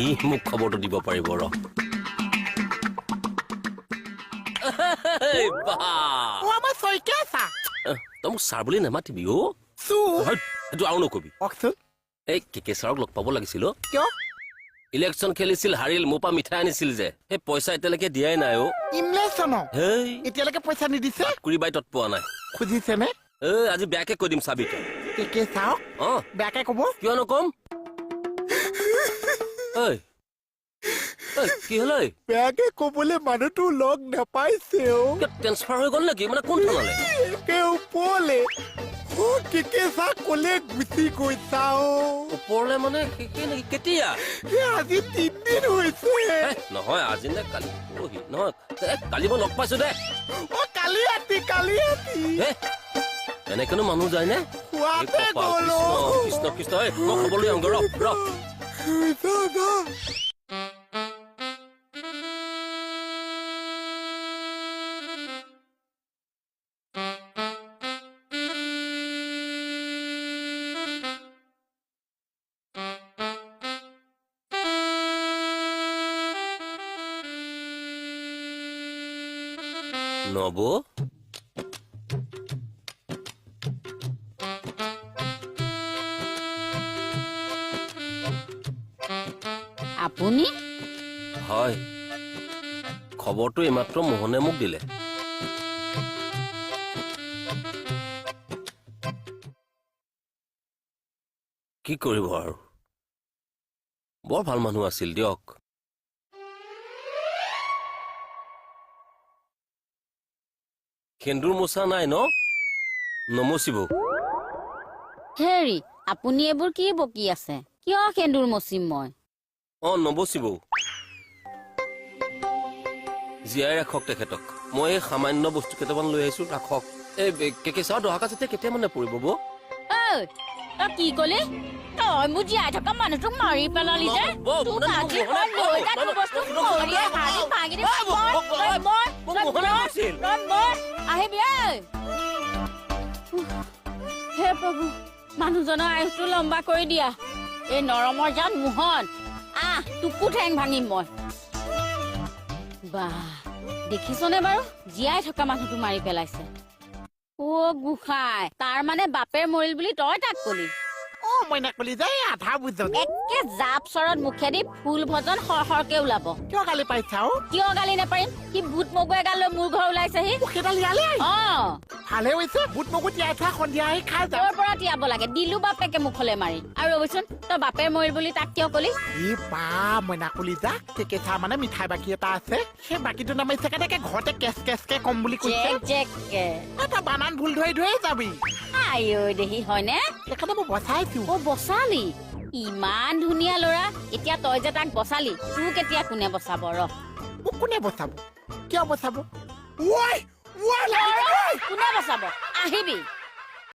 ই মোক খবৰটো দিব পাৰিব ৰ আমাৰ চৈকে চা তই মোক ছাৰ বুলি নামাতিবি অ এইটো আৰু নকবি কওকচোন এই কে ছাৰক লগ পাব লাগিছিল কিয় ইলেকশ্যন খেলিছিল হাৰিল মোৰ পৰা মিঠাই আনিছিল যে সেই পইচা এতিয়ালৈকে দিয়াই নাই অ ইমলেশ্যন হেই এতিয়ালৈকে পইচা নিদিছে চাকৰি বাই তত পোৱা নাই খুজিছেনে আজি বেয়াকে কৈ দিম চাবি তই কে চাওক অ বেয়াকে কব কিয় নকম কি হল বেয়াকে কবলৈ মানুহটো লগ নাপাইছে ট্ৰেন্সফাৰ হৈ গল নেকি মানে কোন থানালে ওপৰলে কে চা কলে গুচি গৈছা ওপৰলে মানে কেতিয়া আজি 3 দিন হৈছে নহয় আজি নে কালি পৰহি নহয় কালি মই লগ পাইছো দে কালি ৰাতি এনেকেনো মানুহ যায় নে কৃষ্ণ কৃষ্ণ মই খবৰলৈ আহোঁ ৰ নব আপুনি হয় খবৰটো এইমাত্ৰ মোহনে মোক দিলে কি কৰিব আৰু বৰ ভাল মানুহ আছিল দিয়ক সেন্দুৰ মোচা নাই নমচিব হেৰি আপুনি এইবোৰ কি বকি আছে কিয় সেন্দুৰ মচিম মই নবচিব জীয়াই ৰাখক তেখেতক মই এই সামান্য বস্তু কেইটামান লৈ আহিছো ৰাখক এই কেঁচা দহা কাজতে কেতিয়া মানে পৰিব বৌ তই কি কলি তই মোৰ জীয়াই থকা মানুহটোক মাৰি পেলালি যে আহিবি হে প্ৰভু মানুহজনৰ আয়ুসটো লম্বা কৰি দিয়া এই নৰমৰ জাত মোহন তোকো ঠেং ভাঙিম মই বাহ দেখিছনে বাৰু জীয়াই থকা মানুহটো মাৰি পেলাইছে গোসাঁই তাৰ মানে বাপেৰ মৰিল বুলি তই তাক কলি মইনা কলি যে আধা বুজন একে জাপ চৰত মুখেদি ফুল ভজন সৰকে ওলাব কিয় গালি পাইছা কিয় গালি নাপাৰিম সি বুট মগু এগাল লৈ মোৰ ঘৰ ওলাইছেহি ভালে হৈছে বুট মগু তিয়াই থোৱা সন্ধিয়া আহি খাই যা তোৰ পৰা তিয়াব লাগে দিলো বাপেকে মুখলে মাৰি আৰু ৰবিচোন তই বাপেৰ মৰিল বুলি তাক কিয় কলি মইনা কলি যা কেঁচা মানে মিঠাই বাকী এটা আছে সেই বাকীটো নামাইছে কাৰণে ঘৰতে কেচকে কম বুলি কৈছে বানান ভুল ধৰি যাবি দেহি হয়নে সেইকাৰণে মই বচাইছো বচালি ইমান ধুনীয়া ল'ৰা এতিয়া তই যে তাক বচালি তোক কেতিয়া কোনে বচাব মোক কোনে বচাব কিয় বচাব কোনে বচাব আহিবি